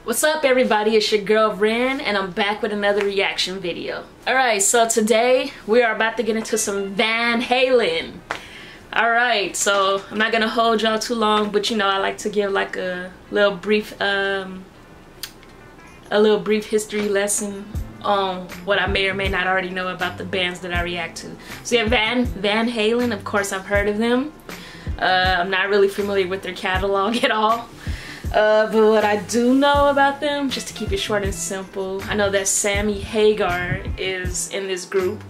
What's up everybody, it's your girl Ren and I'm back with another reaction video. Alright, so today we are about to get into some Van Halen. Alright, so I'm not gonna hold y'all too long, but you know I like to give like a little brief history lesson on what I may or may not already know about the bands that I react to. So yeah, Van Halen, of course I've heard of them. I'm not really familiar with their catalog at all. But what I do know about them, just to keep it short and simple, I know that Sammy Hagar is in this group,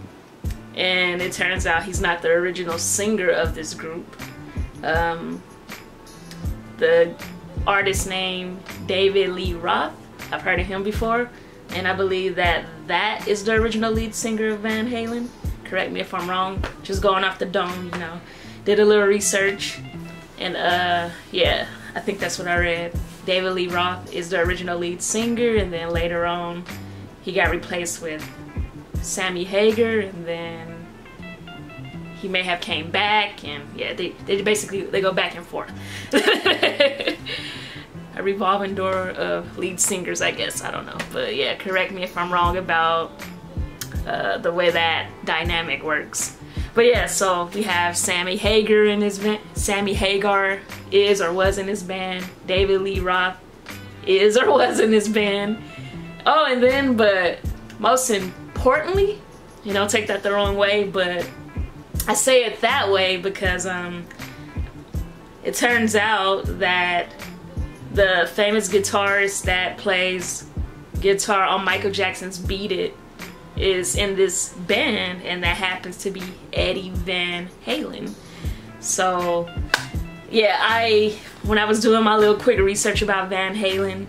and it turns out he's not the original singer of this group. The artist named David Lee Roth, I've heard of him before, and I believe that that is the original lead singer of Van Halen. Correct me if I'm wrong, just going off the dome, you know. Did a little research, and yeah, I think that's what I read. David Lee Roth is the original lead singer, and then later on he got replaced with Sammy Hagar, and then he may have came back, and yeah, they basically go back and forth. A revolving door of lead singers, I guess. I don't know, but yeah, correct me if I'm wrong about the way that dynamic works. But yeah, so we have Sammy Hagar in his band. Sammy Hagar is or was in his band. David Lee Roth is or was in his band. Oh, and then, but most importantly, you know, take that the wrong way, but I say it that way because it turns out that the famous guitarist that plays guitar on Michael Jackson's Beat It is in this band, and that happens to be Eddie Van Halen. So yeah, when I was doing my little quick research about Van Halen,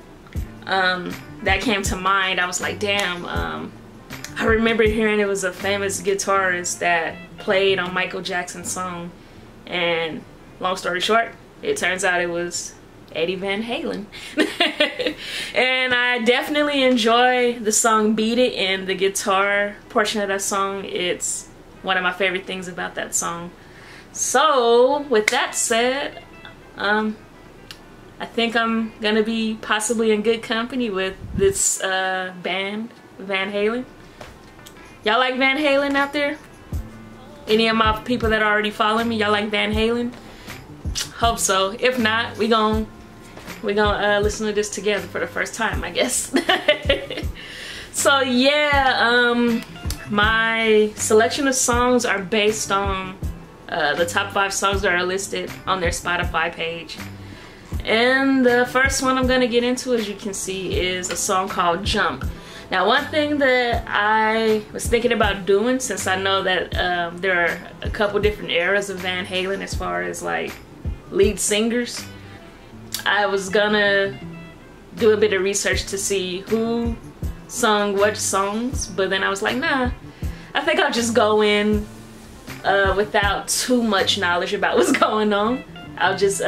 that came to mind. I was like, damn, I remember hearing it was a famous guitarist that played on Michael Jackson's song, and long story short, it turns out it was Eddie Van Halen. And I definitely enjoy the song Beat It, and the guitar portion of that song. It's one of my favorite things about that song. So with that said, I think I'm gonna be possibly in good company with this band, Van Halen. Y'all like Van Halen out there? Any of my people that already follow me, y'all like Van Halen? Hope so. If not, we're gonna listen to this together for the first time, I guess. So yeah, my selection of songs are based on the top 5 songs that are listed on their Spotify page. And the first one I'm gonna get into, as you can see, is a song called Jump. Now, one thing that I was thinking about doing, since I know that there are a couple different eras of Van Halen as far as like lead singers, I was gonna do a bit of research to see who sung what songs, but then I was like, nah, I think I'll just go in without too much knowledge about what's going on. I'll just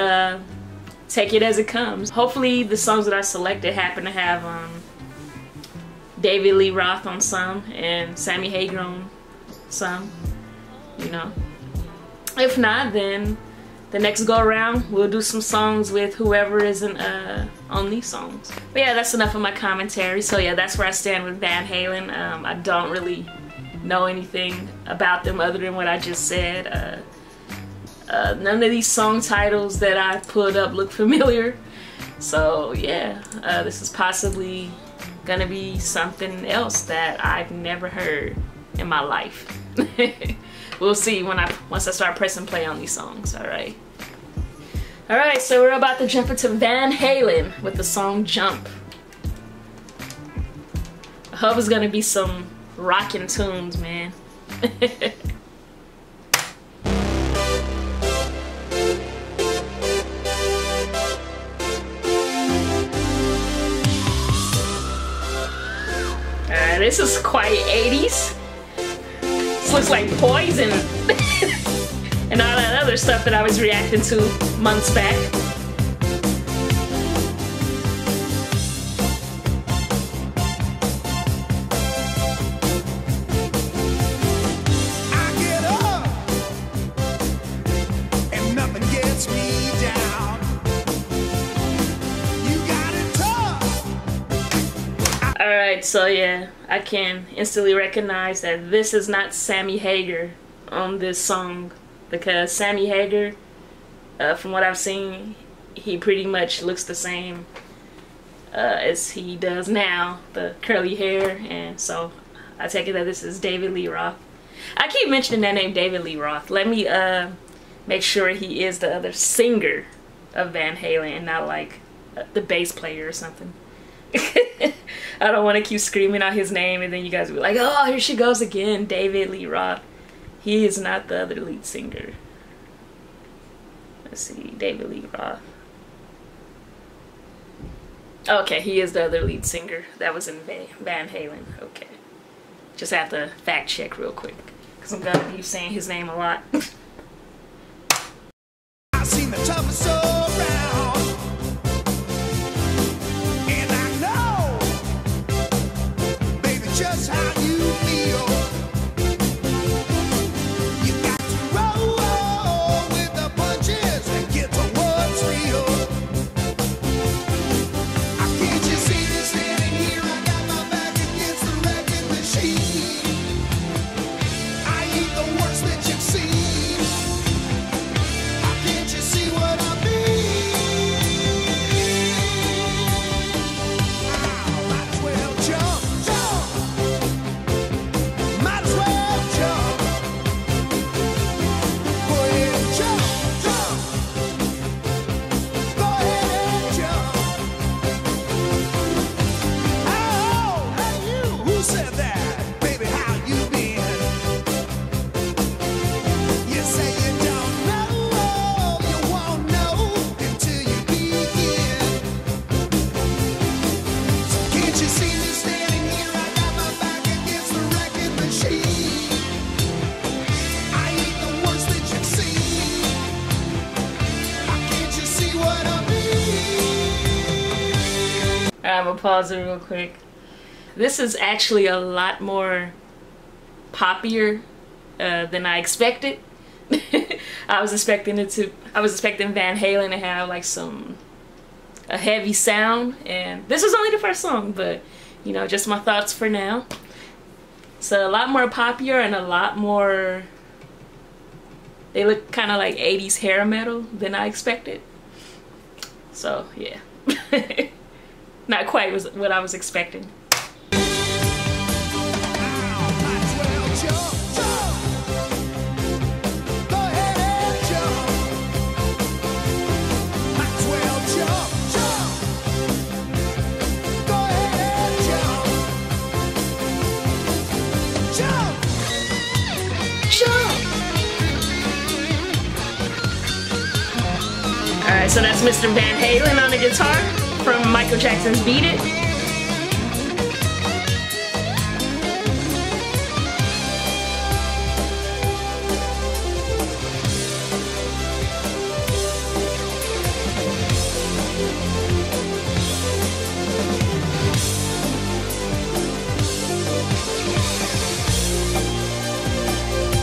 take it as it comes. Hopefully the songs that I selected happen to have David Lee Roth on some and Sammy Hagar on some, you know. If not, then the next go around we'll do some songs with whoever isn't on these songs. But yeah, that's enough of my commentary. So yeah, that's where I stand with Van Halen. I don't really know anything about them other than what I just said. None of these song titles that I put up look familiar. So yeah, this is possibly gonna be something else that I've never heard in my life. We'll see once I start pressing play on these songs. Alright, so we're about to jump into Van Halen with the song Jump. I hope it's gonna be some rockin' tunes, man. This is quite 80s. This looks like Poison and all that other stuff that I was reacting to months back. I get up and nothing gets me down. You got it tough. Alright, so yeah, I can instantly recognize that this is not Sammy Hagar on this song, because Sammy Hagar, from what I've seen, he pretty much looks the same as he does now, the curly hair, and so I take it that this is David Lee Roth. I keep mentioning that name, David Lee Roth. Let me make sure he is the other singer of Van Halen and not like the bass player or something. I don't want to keep screaming out his name and then you guys will be like, oh, here she goes again, David Lee Roth. He is not the other lead singer. Let's see, David Lee Roth. Okay, he is the other lead singer. That was in Van Halen. Okay. Just have to fact check real quick, because I'm going to be saying his name a lot. I've seen the toughest around, and I know, baby, just how you feel. You got to roll with the punches and get to what's real. I can't you see me standing here? I got my back against the wrecking machine. I ain't the worst that you've seen. Can't you see what I mean? Might as well jump, jump. Might as well jump. Go ahead and jump, jump. Go ahead and jump. Oh, hey you, who said that? Baby, how you been? You say you don't know, you won't know until you begin. Can't you see me standing here? I got my back against the wrecking machine. I ain't the worst that you've seen. Can't you see what I mean? I'm gonna pause it real quick. This is actually a lot more poppier than I expected. I was expecting Van Halen to have like a heavy sound, and this is only the first song, but you know, just my thoughts for now. So a lot more poppier and a lot more, they look kind of like 80s hair metal than I expected. So yeah. Not quite what I was expecting. Might as well jump, jump. Go ahead and jump. Might as well jump, jump. Go ahead and jump. Jump. Jump. Alright, so that's Mr. Van Halen on the guitar from Michael Jackson's Beat It.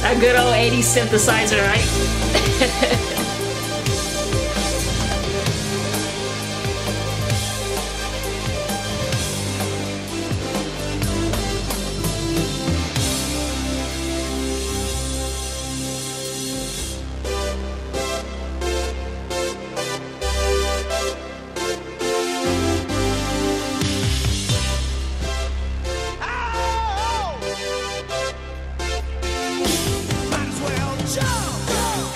A good old 80s synthesizer, right? Might as well jump, jump.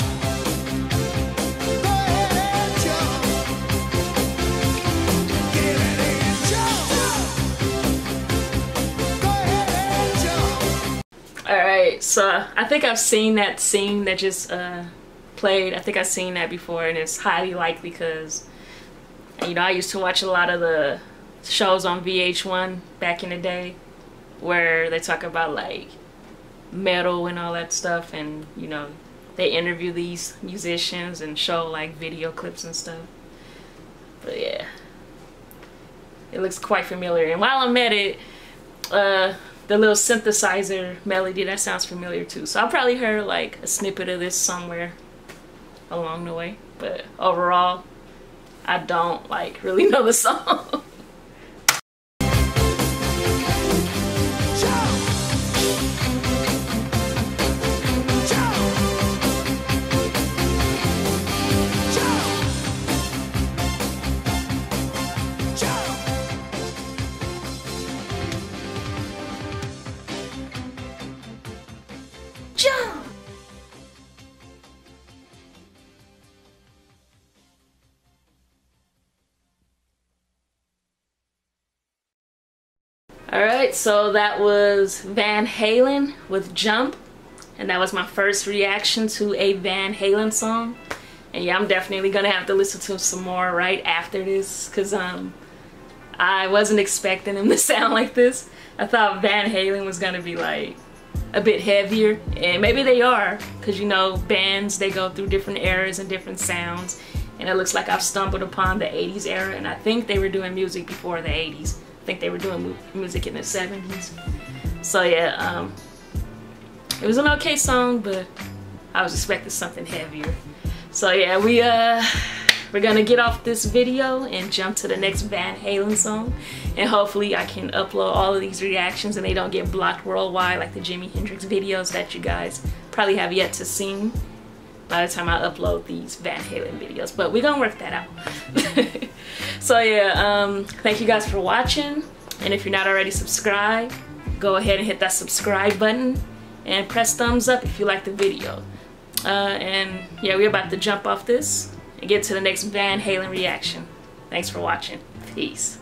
Go ahead and jump. Get ready and jump, jump. Go ahead and jump. Alright, so I think I've seen that scene that just played. I think I've seen that before, and it's highly likely because, you know, I used to watch a lot of the shows on VH1 back in the day where they talk about like metal and all that stuff, and you know, they interview these musicians and show like video clips and stuff. But yeah, it looks quite familiar, and while I'm at it, the little synthesizer melody, that sounds familiar too, so I'll probably heard like a snippet of this somewhere along the way, but overall I don't like really know the song. Alright, so that was Van Halen with Jump. And that was my first reaction to a Van Halen song. And yeah, I'm definitely gonna have to listen to some more right after this, because I wasn't expecting them to sound like this. I thought Van Halen was gonna be like a bit heavier, and maybe they are, because you know, bands, they go through different eras and different sounds, and it looks like I've stumbled upon the 80s era, and I think they were doing music before the 80s. I think they were doing music in the 70s. So yeah, it was an okay song, but I was expecting something heavier. So yeah, we're gonna get off this video and jump to the next Van Halen song, and hopefully I can upload all of these reactions and they don't get blocked worldwide like the Jimi Hendrix videos that you guys probably have yet to see by the time I upload these Van Halen videos, but we're gonna work that out. So yeah, thank you guys for watching, and if you're not already subscribed, go ahead and hit that subscribe button and press thumbs up if you like the video. And yeah, we're about to jump off this and get to the next Van Halen reaction. Thanks for watching. Peace.